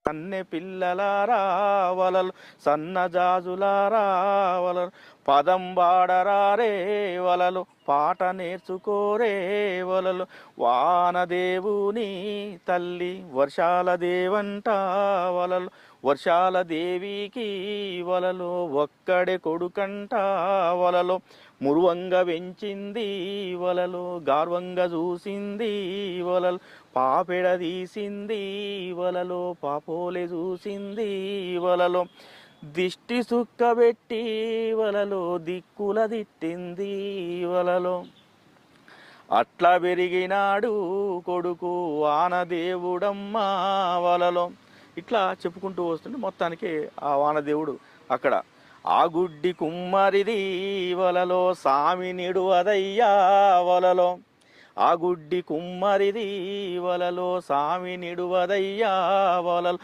కన్నె పిల్లలారా వలలు సన్నజాజులారా వలలు పదం బాడరారే వలలు పాట నేర్చుకోరే వలలు వానదేవుని తల్లి వర్షాల దేవంట వలలు వర్షాల దేవికి వలలో ఒక్కడే కొడుకంట వలలో మురువంగా పెంచింది వలలో గార్వంగా చూసింది వలలు పాపెడ తీసింది వలలో పాపోలే చూసింది వలలో దిష్టి సుక్కబెట్టి వలలో దిక్కుల తిట్టింది వలలో అట్లా పెరిగినాడు కొడుకు వానదేవుడమ్మా వలలో ఇట్లా చెప్పుకుంటూ వస్తుంటే మొత్తానికి ఆ వానదేవుడు అక్కడ ఆ గుడ్డి కుమ్మరిది వలలో సామి నిడువదయ్యా వలలో ఆ గుడ్డి కుమ్మరిది వలలో సామి నిడువదయ్యా వలలో